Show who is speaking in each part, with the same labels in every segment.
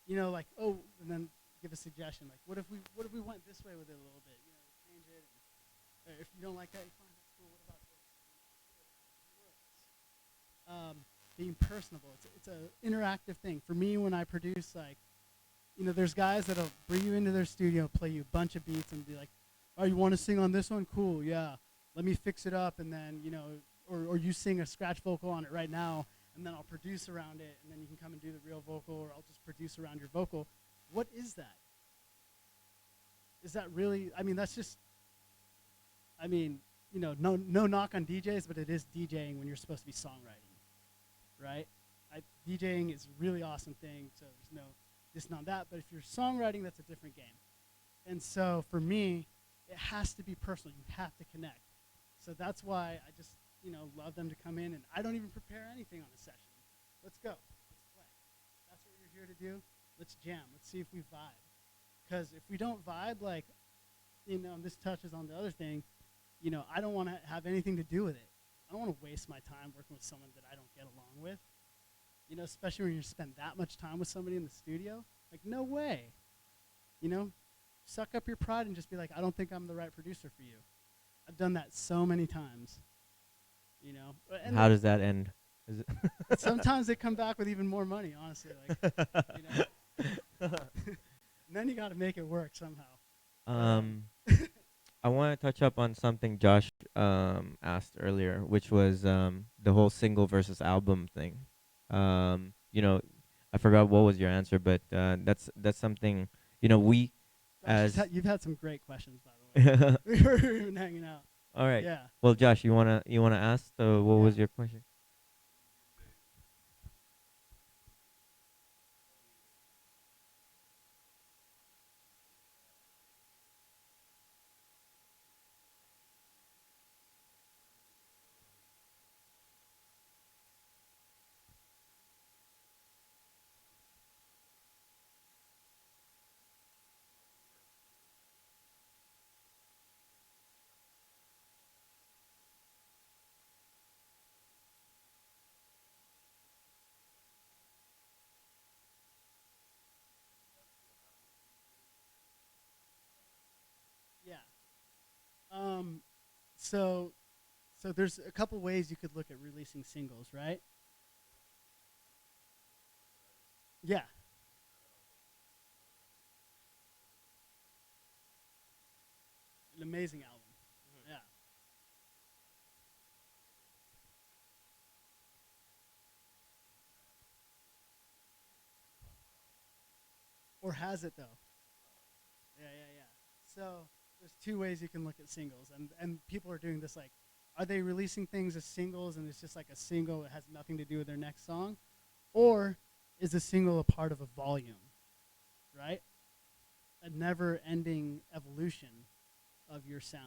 Speaker 1: like, oh, and then give a suggestion. Like, what if we went this way with it a little bit? Change it. And, if you don't like that, fine, that's cool. What about this? Being personable. It's a interactive thing. For me, when I produce, like, there's guys that'll bring you into their studio, play you a bunch of beats, and be like, "Oh, you want to sing on this one? Cool, yeah. Let me fix it up, and then or you sing a scratch vocal on it right now, and then I'll produce around it, and then you can come and do the real vocal, or I'll just produce around your vocal." What is that? Is that really? I mean, that's just. I mean, no knock on DJs, but it is DJing when you're supposed to be songwriting, right? DJing is a really awesome thing, so there's no this on that. But if you're songwriting, that's a different game. And so for me, it has to be personal. You have to connect. So that's why I just love them to come in, and I don't even prepare anything on a session. Let's go. Let's play. That's what you're here to do. Let's jam. Let's see if we vibe. Because if we don't vibe, like, and this touches on the other thing, I don't want to have anything to do with it. I don't want to waste my time working with someone that I don't get along with. Especially when you spend that much time with somebody in the studio. Like, no way. Suck up your pride and just be like, I don't think I'm the right producer for you. I've done that so many times. And
Speaker 2: how does that end? Is it
Speaker 1: sometimes they come back with even more money, honestly. Like, and then you got to make it work somehow.
Speaker 2: I want to touch up on something Josh asked earlier, which was the whole single versus album thing. I forgot what was your answer, but that's something we
Speaker 1: Josh,
Speaker 2: as
Speaker 1: you've had some great questions, by the way. We were even hanging out.
Speaker 2: all right.
Speaker 1: Yeah.
Speaker 2: Well, Josh, you wanna ask what was your question?
Speaker 1: Yeah. Um, so, so there's a couple ways you could look at releasing singles, right? Yeah. An amazing album. Yeah. Or has it though? Yeah, yeah, yeah. So there's two ways you can look at singles, and people are doing this like, are they releasing things as singles and it's just like a single? It has nothing to do with their next song, or is a single a part of a volume, right? A never-ending evolution of your sound.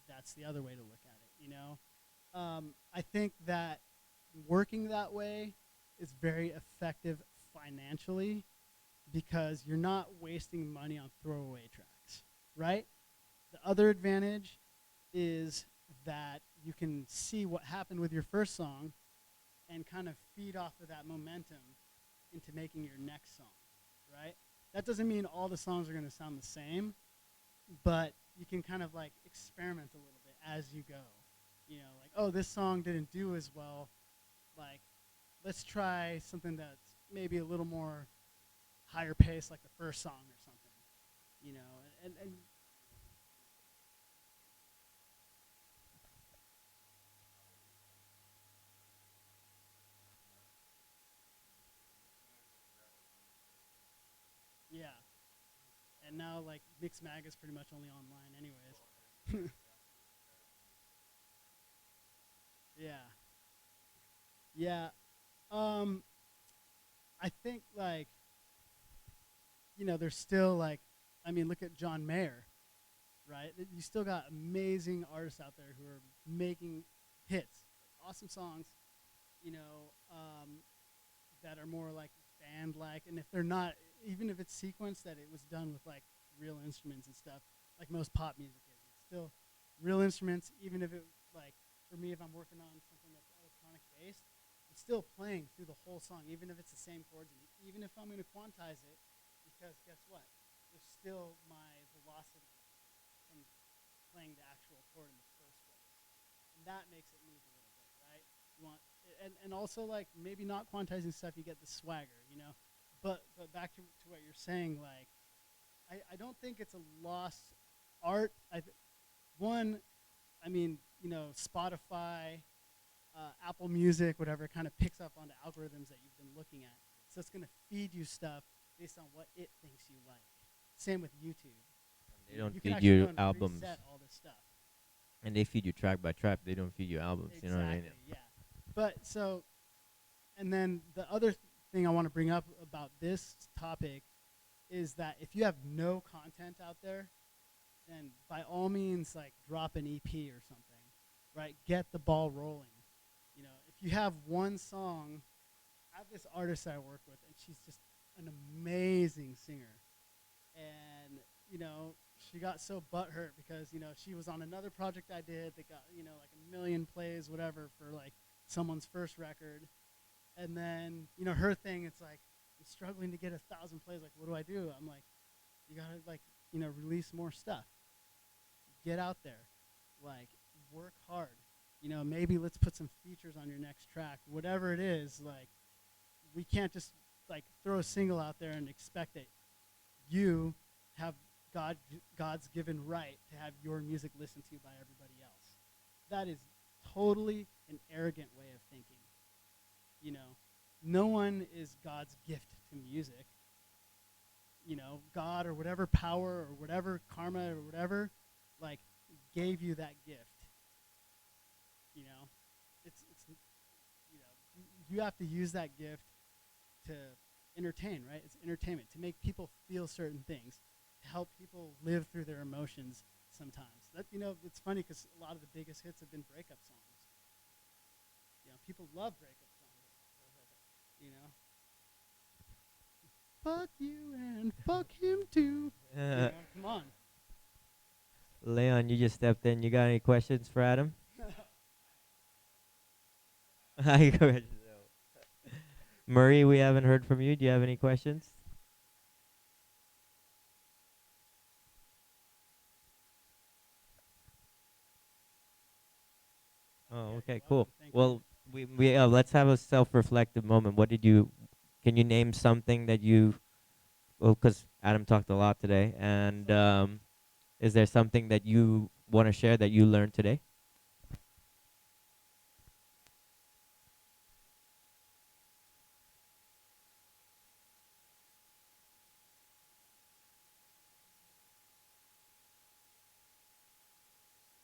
Speaker 1: That's the other way to look at it. I think that working that way is very effective financially because you're not wasting money on throwaway tracks, right? The other advantage is that you can see what happened with your first song and kind of feed off of that momentum into making your next song, right? That doesn't mean all the songs are going to sound the same, but you can kind of like experiment a little bit as you go. Like, oh, this song didn't do as well. Like, let's try something that's maybe a little more higher pace, like the first song or something. And yeah. And now like Mix Mag is pretty much only online, anyways. Yeah, yeah. Um, I think like there's still like, I mean, look at John Mayer, right? You still got amazing artists out there who are making hits, awesome songs, you know, um, that are more like band like, and if they're not, even if it's sequenced, that it was done with like real instruments and stuff, like most pop music is. It's still real instruments, even if it like for me, if I'm working on something that's electronic based, I'm still playing through the whole song, even if it's the same chords, and even if I'm going to quantize it, because guess what? There's still my velocity from playing the actual chord in the first place, and that makes it move a little bit, right? You want, and also like maybe not quantizing stuff, you get the swagger, you know. But back to what you're saying, like I don't think it's a lost art. One, I mean, you know, Spotify, Apple Music, whatever, kind of picks up on the algorithms that you've been looking at. So it's going to feed you stuff based on what it thinks you like. Same with YouTube.
Speaker 2: They don't
Speaker 1: You can
Speaker 2: feed
Speaker 1: actually go
Speaker 2: you
Speaker 1: and
Speaker 2: albums,
Speaker 1: preset all this stuff.
Speaker 2: and they feed you track by track. They don't feed you albums. You know what I mean?
Speaker 1: Exactly, yeah. But so, and then the other thing I want to bring up about this topic is that if you have no content out there, then by all means, like drop an EP or something, right? Get the ball rolling. You know, if you have one song, I have this artist I work with, and she's just an amazing singer. And, you know, she got so butthurt because, you know, she was on another project I did that got, you know, like 1 million plays, whatever, for like someone's first record. And then, you know, her thing, it's like, I'm struggling to get 1,000 plays. Like, what do I do? I'm like, you gotta, like, you know, release more stuff. Get out there. Like, work hard. You know, maybe let's put some features on your next track. Whatever it is, like, we can't just, like, throw a single out there and expect that you have God's given right to have your music listened to by everybody else. That is totally an arrogant way of thinking. You know, no one is God's gift to music. You know, God or whatever power or whatever karma or whatever, like, gave you that gift. You know, it's you know, you have to use that gift to entertain, right? It's entertainment, to make people feel certain things, to help people live through their emotions sometimes. That, you know, it's funny because a lot of the biggest hits have been breakup songs. You know, people love breakup songs. You know, fuck you and fuck him too. You know, come on.
Speaker 2: Leon, you just stepped in. You got any questions for Adam? Go ahead. Murray, we haven't heard from you. Do you have any questions? Oh,
Speaker 1: Yeah,
Speaker 2: okay,
Speaker 1: you're
Speaker 2: cool.
Speaker 1: welcome. Thank you.
Speaker 2: Well, we let's have a self-reflective moment. What did you? Can you name something that you? Well, because Adam talked a lot today, and is there something that you want to share that you learned today?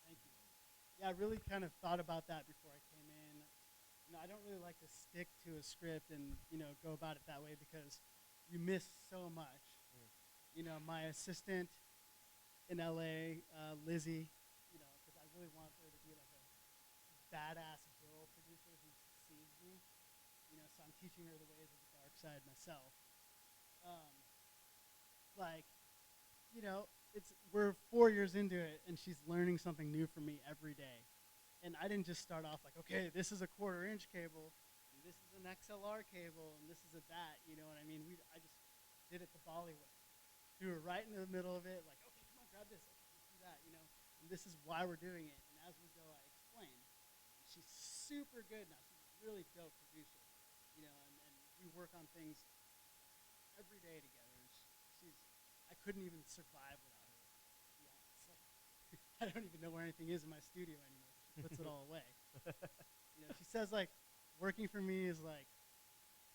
Speaker 1: Thank you. Yeah, I really kind of thought about that before I came in. You know, I don't really like to stick to a script and, you know, go about it that way because you miss so much. You know, my assistant in LA, Lizzie, you know, because I really want there to be like a badass girl producer who succeeds me. You know, so I'm teaching her the ways of the dark side myself. Um, like, you know, it's we're 4 years into it, and she's learning something new from me every day. And I didn't just start off like, okay, this is a 1/4 inch cable, and this is an XLR cable, and this is a that. You know what I mean? I just did it the Bali way. Threw her right into the middle of it, like, okay, come on, grab this. Okay, let's do that. You know, and this is why we're doing it. And as we go, I explain. And she's super good now. She's a really dope producer. You know, and we work on things every day together. And she's I couldn't even survive without her. To be honest, like I don't even know where anything is in my studio anymore. She puts it all away. You know, she says like working for me is like,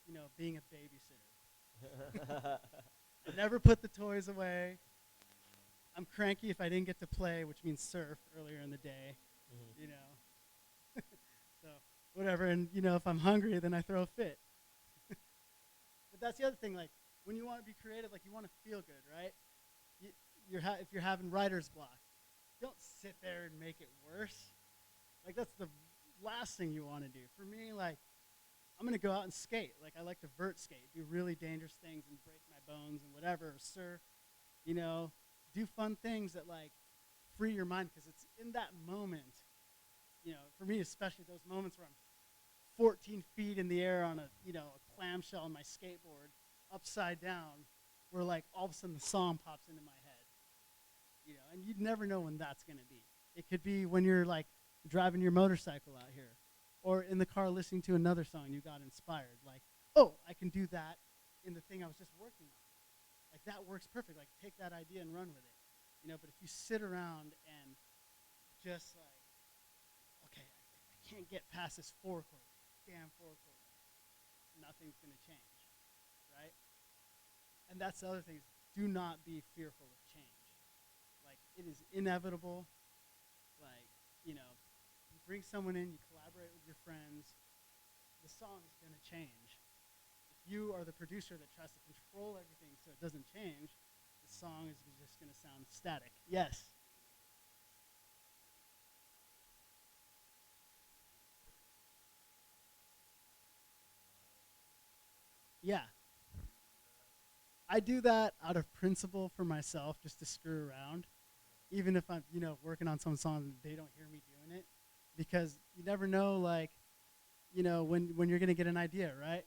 Speaker 1: you know, being a babysitter. I never put the toys away. I'm cranky if I didn't get to play, which means surf earlier in the day. You know, so whatever. And you know, if I'm hungry, then I throw a fit. But that's the other thing. Like when you want to be creative, like you want to feel good, right? If you're having writer's block, don't sit there and make it worse. Like that's the last thing you want to do. For me, like I'm gonna go out and skate. Like I like to vert skate, do really dangerous things and break my bones and whatever, or surf. You know, do fun things that like free your mind because it's in that moment. You know, for me especially those moments where I'm 14 feet in the air on a a clamshell on my skateboard upside down, where like all of a sudden the song pops into my head, and you'd never know when that's gonna be. It could be when you're like driving your motorcycle out here, or in the car listening to another song you got inspired. Like, oh, I can do that in the thing I was just working on. Like that works perfect. Like take that idea and run with it. But if you sit around and just like, okay, I can't get past this four chord, damn four chord, nothing's gonna change, right? And that's the other thing is do not be fearful of change. Like it is inevitable. Like, you bring someone in, you collaborate with your friends, the song is gonna change. If you are the producer that tries to control everything so it doesn't change, the song is just gonna sound static. Yes. Yeah. I do that out of principle for myself just to screw around. Even if I'm, working on some song and they don't hear me doing it. Because you never know, like, when you're gonna get an idea, right?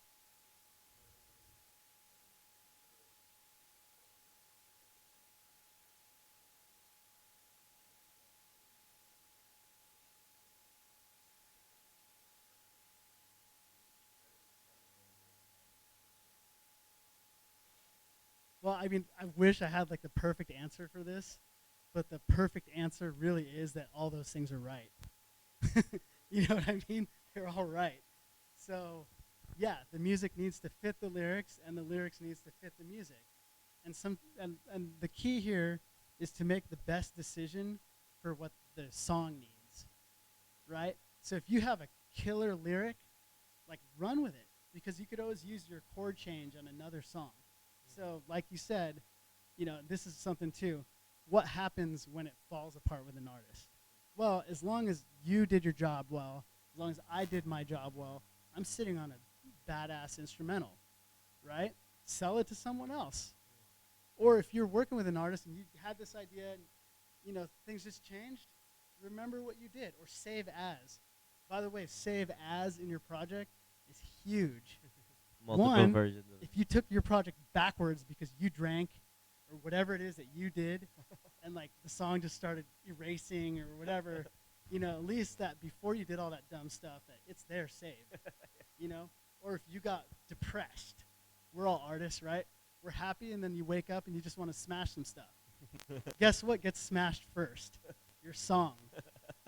Speaker 1: Well, I mean, I wish I had like the perfect answer for this, but the perfect answer really is that all those things are right. You know what I mean? They're all right. So, yeah, the music needs to fit the lyrics, and the lyrics needs to fit the music. And the key here is to make the best decision for what the song needs, right? So if you have a killer lyric, like run with it because you could always use your chord change on another song. So, like you said, this is something too. What happens when it falls apart with an artist? Well, as long as you did your job well, as long as I did my job well, I'm sitting on a badass instrumental, right? Sell it to someone else. Or if you're working with an artist and you had this idea and things just changed, remember what you did or save as. By the way, save as in your project is huge.
Speaker 2: Multiple
Speaker 1: One,
Speaker 2: versions of
Speaker 1: if you took your project backwards because you drank or whatever it is that you did and like the song just started erasing or whatever, at least that before you did all that dumb stuff that it's there saved, or if you got depressed, we're all artists, right? We're happy and then you wake up and you just want to smash some stuff. Guess what gets smashed first? Your song.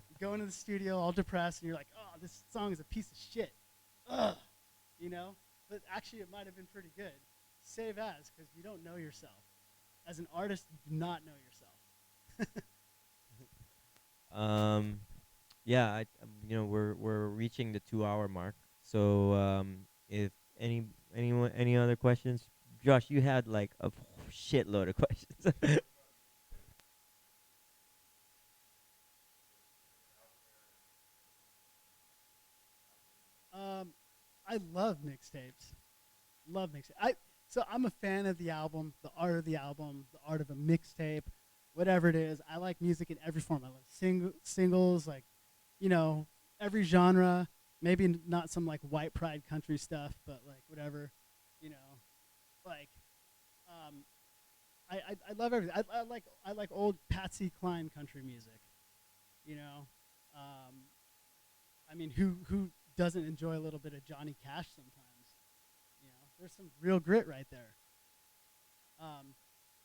Speaker 1: You go into the studio all depressed and you're like, oh, this song is a piece of shit. Ugh. But actually it might have been pretty good. Save as, because you don't know yourself. As an artist, you do not know yourself.
Speaker 2: Um, yeah, we're reaching the 2 hour mark. So if any other questions, Josh, you had like a shitload of questions.
Speaker 1: um, I love mixtapes. Love mixtape. So I'm a fan of the album, the art of a mixtape, whatever it is. I like music in every form. I love singles, like, you know, every genre. Maybe not some like white pride country stuff, but like whatever, you know, like um, I love everything. I like old Patsy Cline country music. You know, um, I mean, who doesn't enjoy a little bit of Johnny Cash sometimes? There's some real grit right there. Um,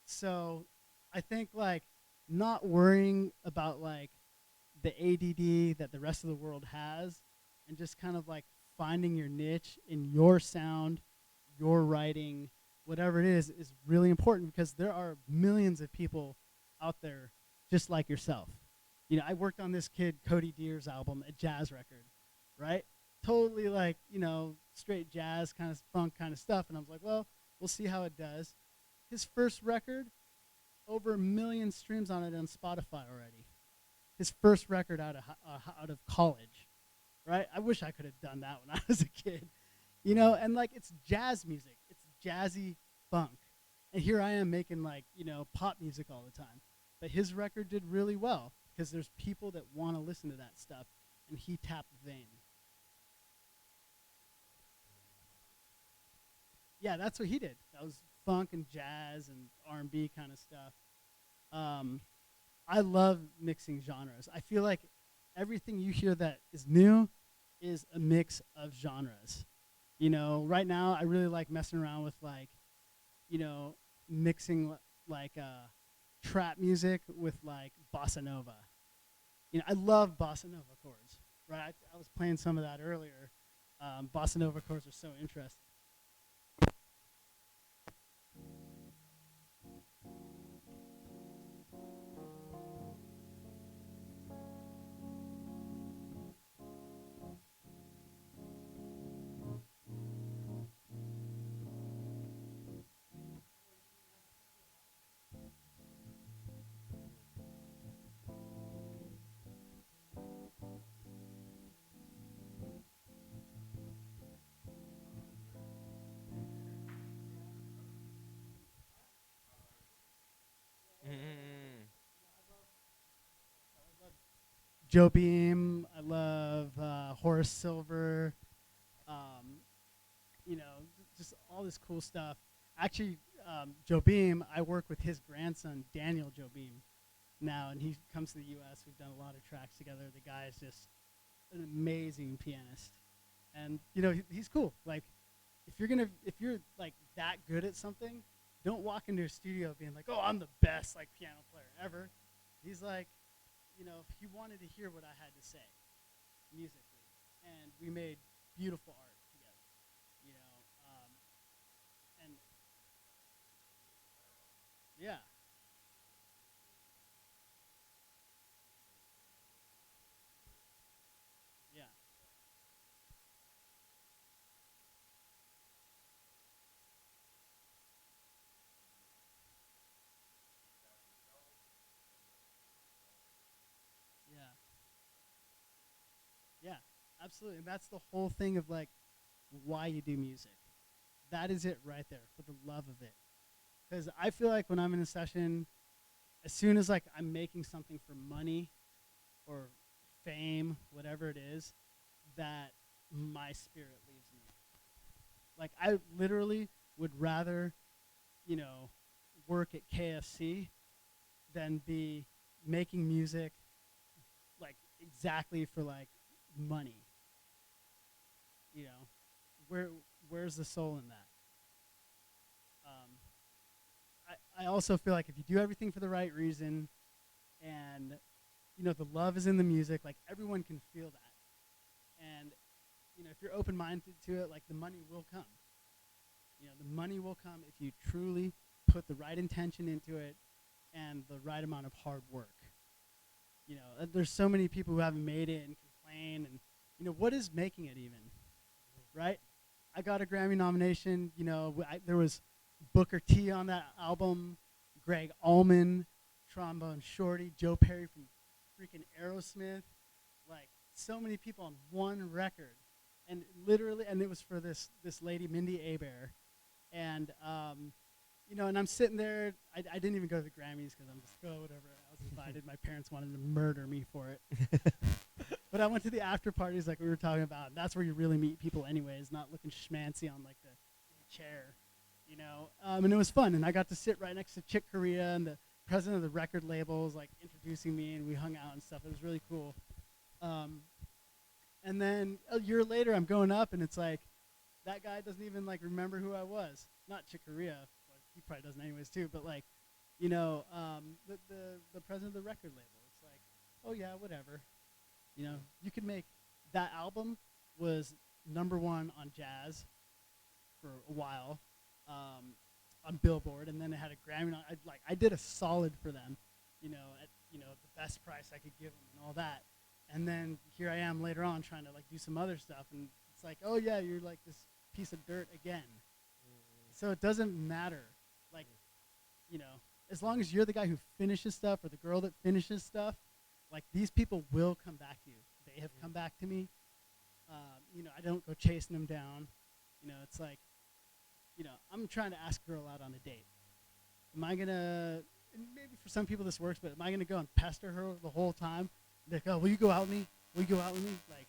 Speaker 1: so I think like not worrying about like the ADD that the rest of the world has, and just kind of like finding your niche in your sound, your writing, whatever it is really important because there are millions of people out there just like yourself. I worked on this kid Cody Deer's album, a jazz record, right? Totally like, straight jazz kind of funk kind of stuff. And I was like, well, we'll see how it does. His first record, over 1 million streams on it on Spotify already. His first record out of college, right? I wish I could have done that when I was a kid, and like it's jazz music. It's jazzy funk. And here I am making like, pop music all the time. But his record did really well because there's people that want to listen to that stuff and he tapped the vein. yeah, that's what he did. That was funk and jazz and R&B kind of stuff. Um, I love mixing genres. I feel like everything you hear that is new is a mix of genres. Right now I really like messing around with like, you know, mixing like trap music with like bossa nova. I love bossa nova chords. Right, I was playing some of that earlier. Bossa nova chords are so interesting.
Speaker 2: Mm.
Speaker 1: Joe Beam. I love Horace Silver. Um, just all this cool stuff. Actually, Joe Beam, I work with his grandson, Daniel Joe Beam, now, and he comes to the U.S. We've done a lot of tracks together. The guy is just an amazing pianist, and he's cool. Like, if you're like that good at something, don't walk into a studio being like, "Oh, I'm the best like piano player ever." He's like, he wanted to hear what I had to say musically, and we made beautiful art together. You know, and yeah, yeah, yeah, yeah, absolutely. And that's the whole thing of like why you do music. That is it right there, for the love of it. Because I feel like when I'm in a session, as soon as like I'm making something for money or fame, whatever it is, that my spirit leaves me. Like I literally would rather, you know, work at KFC than be making music like exactly for like money. You know, where where's the soul in that? Um, I also feel like if you do everything for the right reason, and the love is in the music, like everyone can feel that, and if you're open minded to it, like the money will come. The money will come if you truly put the right intention into it and the right amount of hard work. There's so many people who haven't made it and complain, and what is making it even, right? I got a Grammy nomination. There was Booker T on that album, Greg Allman, Trombone Shorty, Joe Perry from freaking Aerosmith, like so many people on one record, and literally, and it was for this lady Mindy Abair, and and I'm sitting there. I didn't even go to the Grammys because I'm just go whatever. I was invited. My parents wanted to murder me for it. But I went to the after parties like we were talking about. And that's where you really meet people, anyways, not looking schmancy on like the chair, And it was fun, and I got to sit right next to Chick Corea, and the president of the record label was like introducing me, and we hung out and stuff. It was really cool. Um, and then a year later, I'm going up, and it's like that guy doesn't even like remember who I was. Not Chick Corea, well, he probably doesn't anyways too. But like, the president of the record label. It's like, oh yeah, whatever. You could make that album was number one on jazz for a while, on Billboard, and then it had a Grammy. I did a solid for them, at the best price I could give them and all that. And then here I am later on trying to like do some other stuff, and it's like, oh yeah, you're like this piece of dirt again. So it doesn't matter, like, as long as you're the guy who finishes stuff or the girl that finishes stuff, like these people will come back to you. They have come back to me. I don't go chasing them down. It's like, I'm trying to ask a girl out on a date. Am I gonna? And maybe for some people this works, but am I gonna go and pester her the whole time? Like, oh, will you go out with me? Will you go out with me? Like,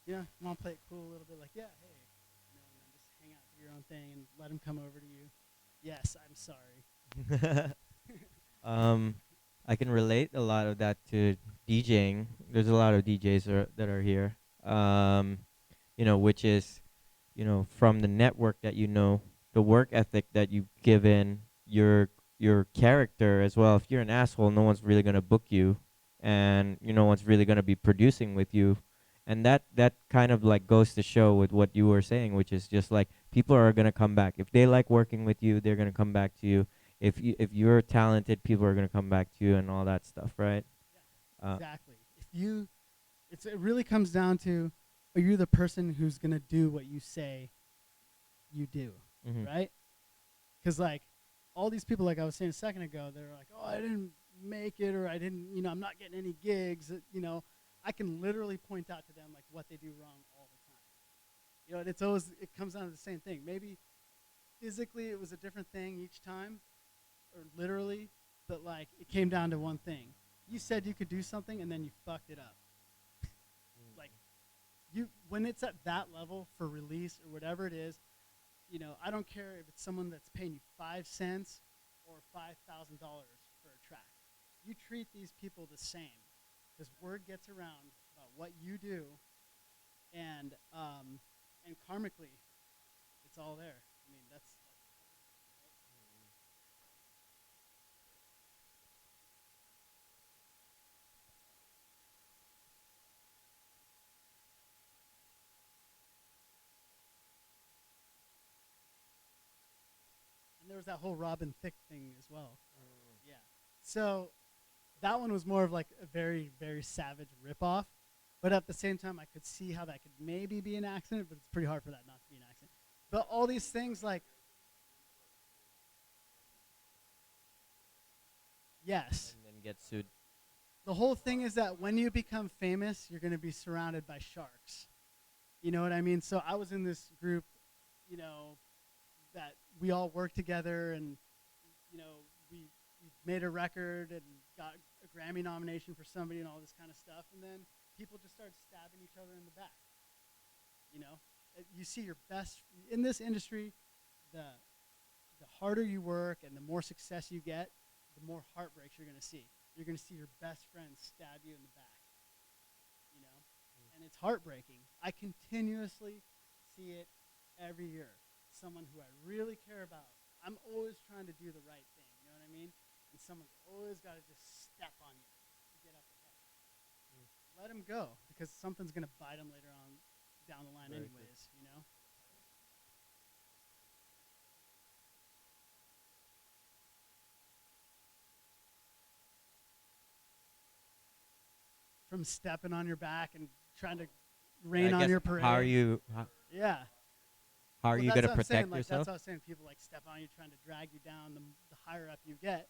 Speaker 1: I want to play it cool a little bit. Like, yeah, hey, and then just hang out. do your own thing and let them come over to you. Yes, I'm sorry.
Speaker 2: um, I can relate a lot of that to DJing. There's a lot of DJs that are here. Which is, from the network that the work ethic that you give in, your character as well. If you're an asshole, no one's really gonna book you, and no one's really gonna be producing with you. And that kind of like goes to show with what you were saying, which is just like people are gonna come back if they like working with you. They're gonna come back to you. If you're talented, people are gonna come back to you and all that stuff, right? Uh,
Speaker 1: Exactly. It really comes down to, are you the person who's gonna do what you say you do,
Speaker 2: mhm.
Speaker 1: right? Because like all these people, like I was saying a second ago, they're like, oh, I didn't make it, or I didn't, I'm not getting any gigs. I can literally point out to them like what they do wrong all the time. And it comes down to the same thing. Maybe physically it was a different thing each time, or literally, but like it came down to one thing. You said you could do something and then you fucked it up. Like when it's at that level for release or whatever it is, I don't care if it's someone that's paying you 5 cents or $5,000 for a track. You treat these people the same, because word gets around about what you do, and karmically, it's all there. I mean, that's and there was that whole Robin Thicke thing as well. Yeah. So that one was more of like a very, very savage ripoff. But at the same time, I could see how that could maybe be an accident, but it's pretty hard for that not to be an accident. But all these things, like, yes,
Speaker 2: And then get sued.
Speaker 1: the whole thing is that when you become famous, you're going to be surrounded by sharks. You know what I mean? So I was in this group, you know, that we all worked together, and you know, we made a record and got a Grammy nomination for somebody and all this kind of stuff, and then people just started stabbing each other in the back. You know, you see your best in this industry. The harder you work and the more success you get, the more heartbreaks you're going to see. You're going to see your best friend stab you in the back. You know, and it's heartbreaking. I continuously see it every year. Someone who I really care about. I'm always trying to do the right thing. You know what I mean? And someone's always got to just step on you to get up ahead. Let them go, because something's going to bite them later on down the line,
Speaker 2: Very true.
Speaker 1: anyways. You know. From stepping on your back and trying to
Speaker 2: I
Speaker 1: rain on
Speaker 2: guess
Speaker 1: your parade. Yeah.
Speaker 2: how are
Speaker 1: Well,
Speaker 2: you
Speaker 1: that's
Speaker 2: gonna
Speaker 1: what I'm saying.
Speaker 2: protect
Speaker 1: Like
Speaker 2: yourself?
Speaker 1: that's what I was saying. People like step on you, trying to drag you down. The higher up you get,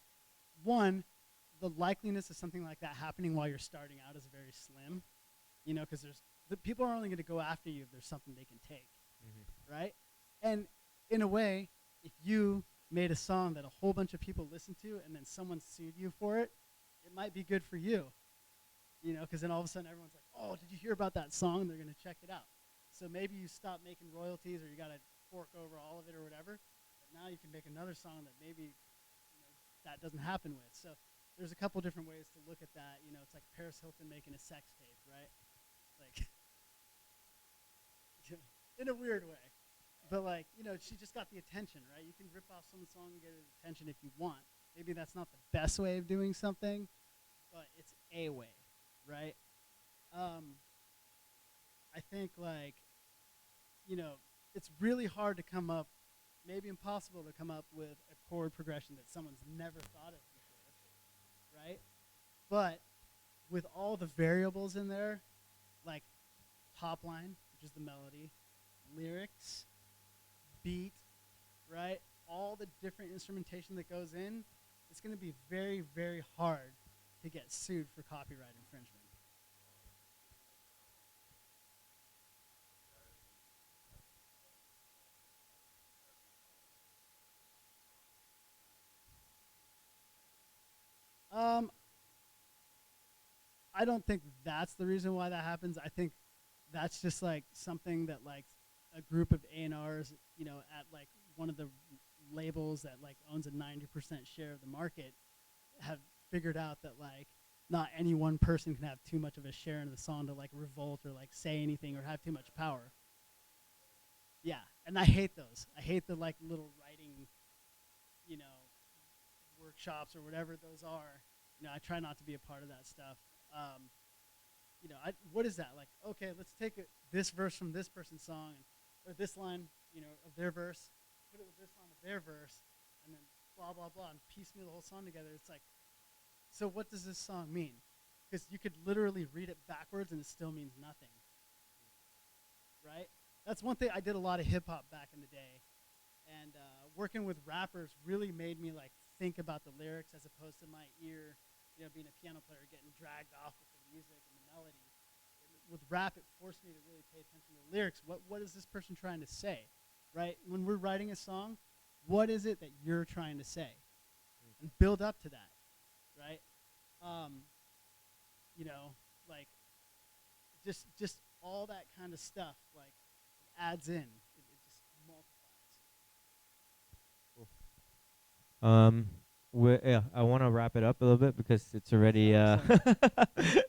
Speaker 1: one, the likeliness of something like that happening while you're starting out is very slim. You know, because the people are only going to go after you if there's something they can take, right? And in a way, if you made a song that a whole bunch of people listened to and then someone sued you for it, it might be good for you. You know, because then all of a sudden everyone's like, "Oh, did you hear about that song?" And they're going to check it out. So maybe you stop making royalties, or you got to fork over all of it, or whatever. But now you can make another song that maybe, that doesn't happen with. So there's a couple different ways to look at that. You know, it's like Paris Hilton making a sex tape, right? Like, in a weird way. But like, she just got the attention, right? You can rip off someone's song and get his attention if you want. Maybe that's not the best way of doing something, but it's a way, right? Um, I think like, you know, it's really hard to come up, maybe impossible to come up with a chord progression that someone's never thought of before, right? But with all the variables in there, like top line, which is the melody, lyrics, beat, right? All the different instrumentation that goes in, it's going to be very, very hard to get sued for copyright infringement. Um, I don't think that's the reason why that happens. I think that's just like something that like a group of A&Rs, at like one of the labels that like owns a 90% share of the market, have figured out that like not any one person can have too much of a share in the song to like revolt or like say anything or have too much power. Yeah, and I hate those. I hate the like little writing, you know, workshops or whatever those are. I try not to be a part of that stuff. Um, what is that like? Okay, let's take this verse from this person's song, or this line, of their verse, put it with this line of their verse, and then blah blah blah, and piecemeal the whole song together. It's like, so what does this song mean? Because you could literally read it backwards and it still means nothing, right? That's one thing. I did a lot of hip hop back in the day, and working with rappers really made me like think about the lyrics as opposed to my ear, being a piano player getting dragged off with the music and the melody. With rap, it forced me to really pay attention to the lyrics. What is this person trying to say, right? When we're writing a song, what is it that you're trying to say, and build up to that, right? Um, like just all that kind of stuff, like adds in. It just multiplies.
Speaker 2: Yeah, I want to wrap it up a little bit because it's already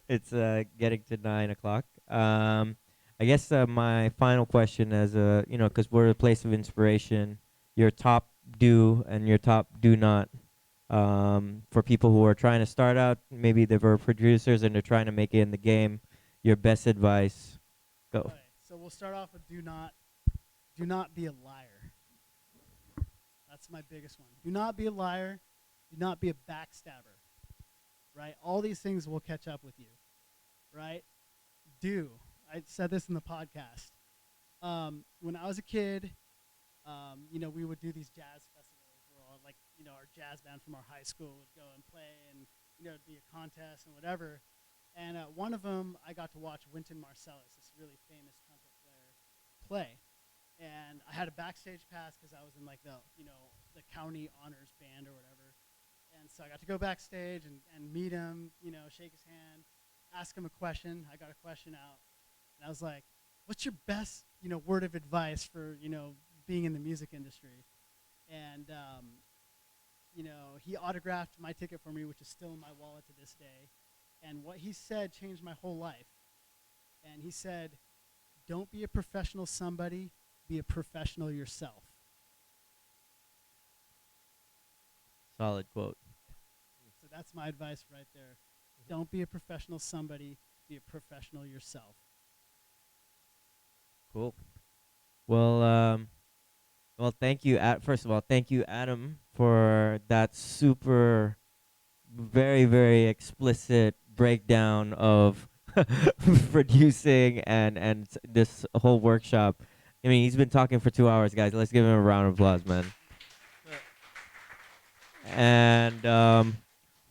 Speaker 2: it's getting to 9 o'clock. I guess my final question, as because we're a place of inspiration, your top do and your top do not, for people who are trying to start out, maybe they were producers and they're trying to make it in the game. Your best advice, go.
Speaker 1: Okay, so we'll start off with do not be a liar. That's my biggest one. Do not be a liar. Do not be a backstabber. Right? All these things will catch up with you. Right? I said this in the podcast. When I was a kid, we would do these jazz festivals where all like, our jazz band from our high school would go and play, and, it'd be a contest and whatever. And at one of them, I got to watch Wynton Marsalis, this really famous trumpet player, play. And I had a backstage pass because I was in like the county honors band or whatever. And so I got to go backstage and meet him, shake his hand, ask him a question. I got a question out. And I was like, what's your best, word of advice for, being in the music industry? And, he autographed my ticket for me, which is still in my wallet to this day. And what he said changed my whole life. And he said, don't be a professional somebody, be a professional yourself.
Speaker 2: Solid quote.
Speaker 1: So that's my advice right there. Don't be a professional somebody, be a professional yourself.
Speaker 2: Cool. Well, thank you. First of all, thank you, Adam, for that super, very, very explicit breakdown of producing and this whole workshop. I mean, he's been talking for 2 hours, guys. Let's give him a round of applause, man. And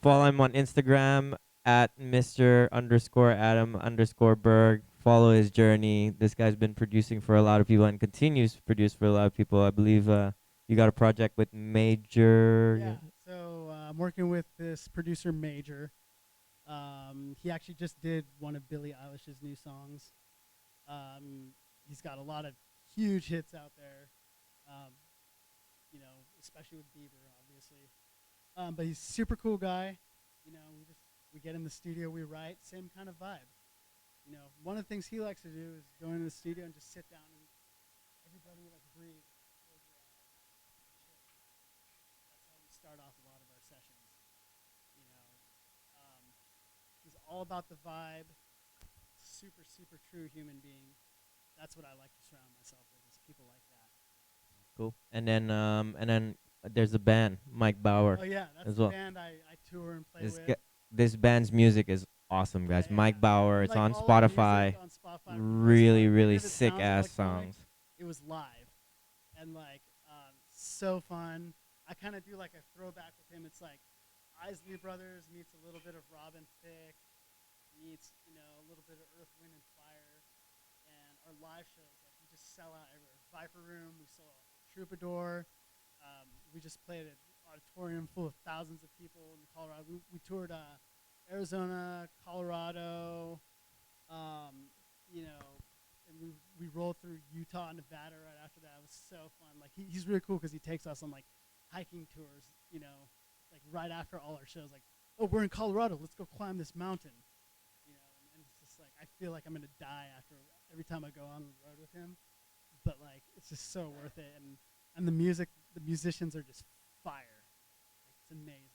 Speaker 2: follow him on Instagram at Mr_Adam_Berg. Follow his journey. This guy's been producing for a lot of people and continues to produce for a lot of people. I believe you got a project with Major.
Speaker 1: Yeah, so I'm working with this producer, Major. He actually just did one of Billie Eilish's new songs. He's got a lot of huge hits out there, especially with Bieber, obviously. But he's a super cool guy. We get in the studio, we write, same kind of vibe. One of the things he likes to do is go into the studio and just sit down and everybody like breathe, close your eyes, chill. That's how we start off a lot of our sessions. He's all about the vibe. Super, super true human being. That's what I like to surround myself with, is people like that.
Speaker 2: Cool. And then there's a band, Mike Bauer.
Speaker 1: Oh yeah, that's
Speaker 2: as
Speaker 1: the
Speaker 2: well.
Speaker 1: band I tour and play
Speaker 2: This
Speaker 1: with.
Speaker 2: this band's music is awesome, guys.
Speaker 1: Yeah,
Speaker 2: Mike Bauer. It's
Speaker 1: like
Speaker 2: on
Speaker 1: all our
Speaker 2: Spotify.
Speaker 1: music on Spotify.
Speaker 2: Really, really
Speaker 1: If it
Speaker 2: sick
Speaker 1: sounds
Speaker 2: ass
Speaker 1: electronic,
Speaker 2: songs.
Speaker 1: It was live, and like so fun. I kind of do like a throwback with him. It's like Isley Brothers meets a little bit of Robin Thicke, meets a little bit of Earth, Wind, and Fire, and our live shows, like we just sell out everywhere. Viper Room, we saw Troubadour. We just played an auditorium full of thousands of people in Colorado. We toured Arizona, Colorado, and we rolled through Utah and Nevada right after that. It was so fun. Like he's really cool because he takes us on like hiking tours, you know, like right after all our shows. Like, oh, we're in Colorado, let's go climb this mountain, you know. And it's just like I feel like I'm gonna die after every time I go on the road with him, but like it's just so worth it. And the music, the musicians are just fire. Like it's amazing.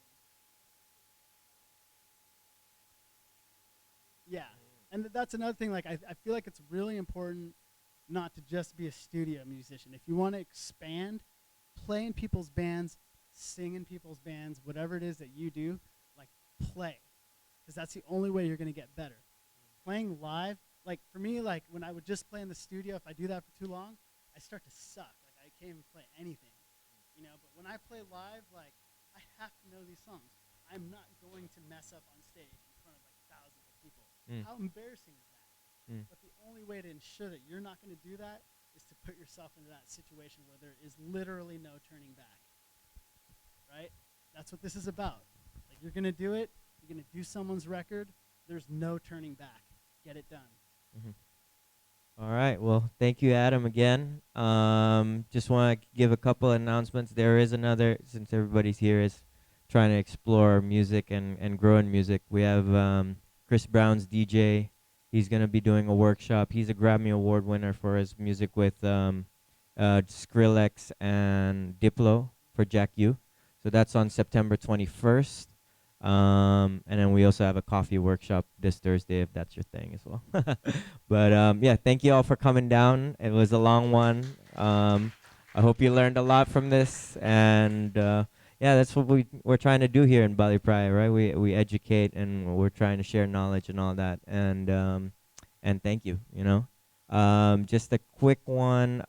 Speaker 1: Yeah, and that's another thing. Like I feel like it's really important not to just be a studio musician. If you want to expand, play in people's bands, sing in people's bands, whatever it is that you do, like play, because that's the only way you're gonna get better. Playing live, like for me, like when I would just play in the studio, if I do that for too long, I start to suck. Like I can't even play anything, you know. But when I play live, like I have to know these songs. I'm not going to mess up on stage in front of like thousands of people. How embarrassing is that? But the only way to ensure that you're not going to do that is to put yourself into that situation where there is literally no turning back. Right? That's what this is about. Like you're going to do it. You're going to do someone's record. There's no turning back. Get it done.
Speaker 2: All right. Well, thank you, Adam, again. Just want to give a couple announcements. There is another, since everybody's here, is trying to explore music and grow in music. We have Chris Brown's DJ. He's going to be doing a workshop. He's a Grammy Award winner for his music with Skrillex and Diplo for Jack U. So that's on September 21st. And then we also have a coffee workshop this Thursday, if that's your thing as well. But yeah, thank you all for coming down. It was a long one. I hope you learned a lot from this. And yeah, that's what we're trying to do here in Bali Praia, right? We educate and we're trying to share knowledge and all that. And thank you, you know. Just a quick one.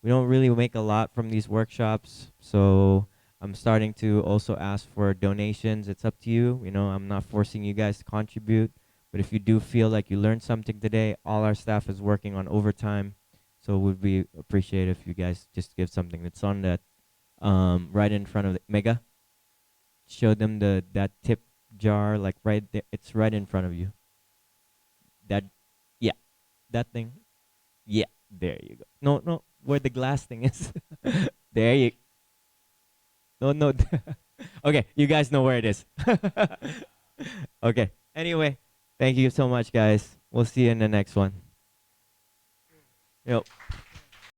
Speaker 2: We don't really make a lot from these workshops, so I'm starting to also ask for donations. It's up to you. You know, I'm not forcing you guys to contribute, but if you do feel like you learned something today, all our staff is working on overtime, so it would be appreciated if you guys just give something. That's on that right in front of the Mega. Show them that tip jar, like right there. It's right in front of you. That, yeah, that thing. Yeah, there you go. No, no, where the glass thing is. There you. No, no. Okay, you guys know where it is. Okay. Anyway, thank you so much, guys. We'll see you in the next one. Yep.